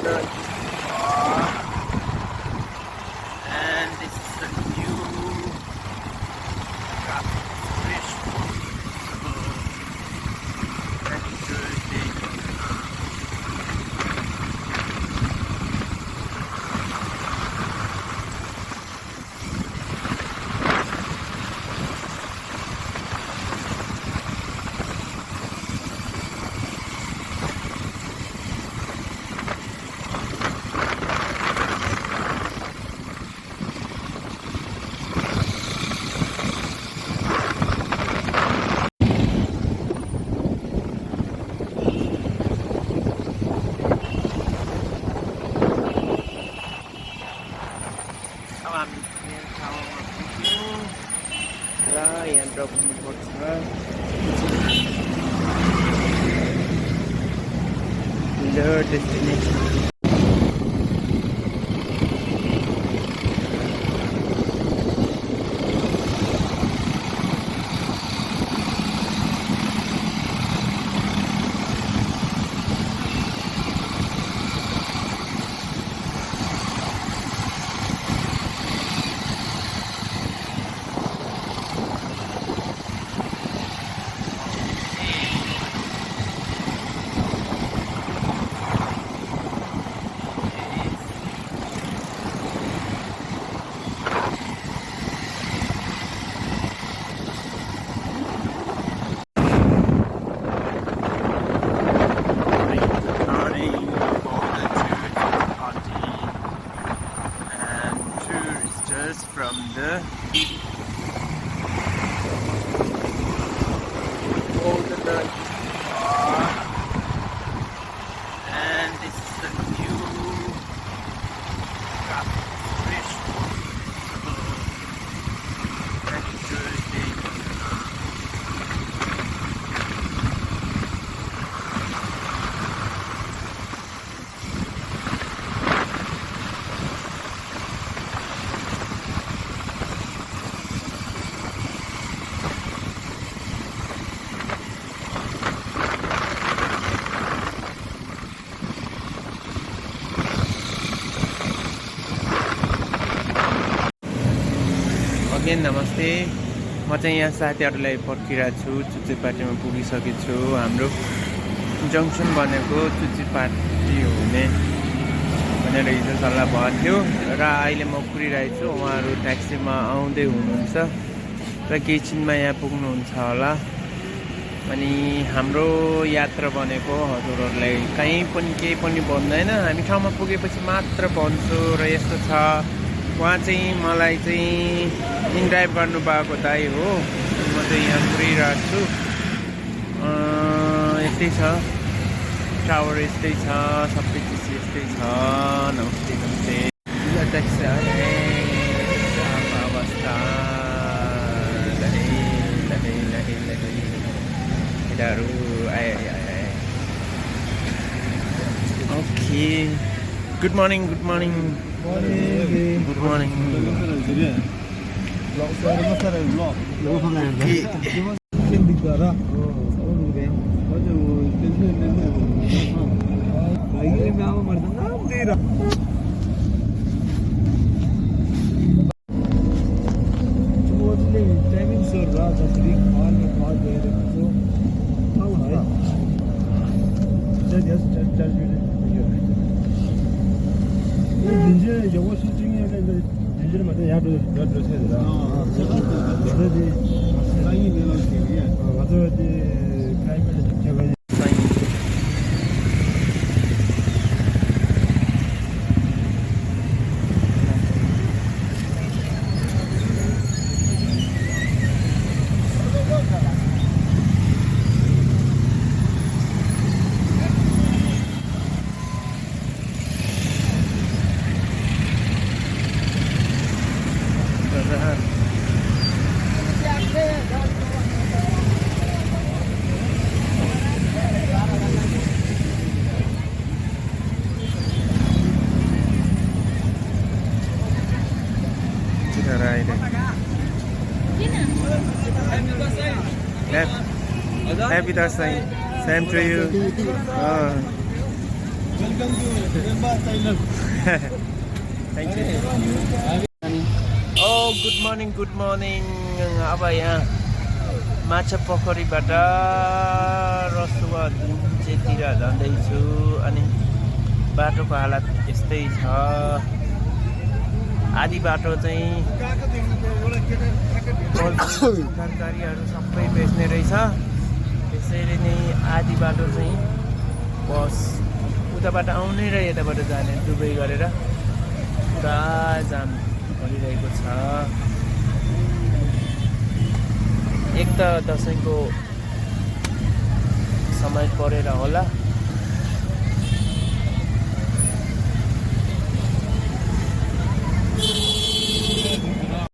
night. And this is the new traffic situation. Very good day. Your destination. From the golden night. And this is the new traffic situation. Very good day. Again, नमस्ते म चाहिँ यहाँ साथीहरुलाई पर्खिरहेको छु चुच्चेपाटीमा पुगिसकेको छु हाम्रो junction बनेको चुच्चेपाटी हुने भनेर हिजो सल्लाह भएको थियो र अहिले म पुगिरहेको छु उहाँहरु ट्याक्सीमा आउँदै हुनुहुन्छ र केही छिनमा यहाँ पुग्नुहुन्छ होला अनि हाम्रो यात्रा बनेको हजुरहरुलाई कहीं पनि केही पनि भन्दैन हामी ठाउँमा पुगेपछि मात्र भन्छु र यस्तो छ वहाँ चाहिँ मलाई चाहिँ इनड्राइभ गर्नु भएको दाइ हो म चाहिँ यहाँ पुगिरहेको छु यस्तै छ टावर यस्तै छ सबै चिज यस्तै छ नमस्ते नमस्ते ट्याक्सी अवस्था केटाहरू आए okay good morning Good morning. Happy Thursday. Same to you. Welcome to thank you. Oh good morning. अब यहाँ माछा पोखरीबाट रसुवा जुन्चेतिर जाँदैछु अनि बाटोको हालत यस्तै छ। आधी बाटो चाहिँ तरकारीहरू सबै बेच्ने रहेछ, त्यसैले नै आधी बाटो चाहिँ बस उताबाट आउने र यताबाट जाने दुवै गरेर पुरा जाम भइरहेको छ। एक त दसैँको समय परेर होला,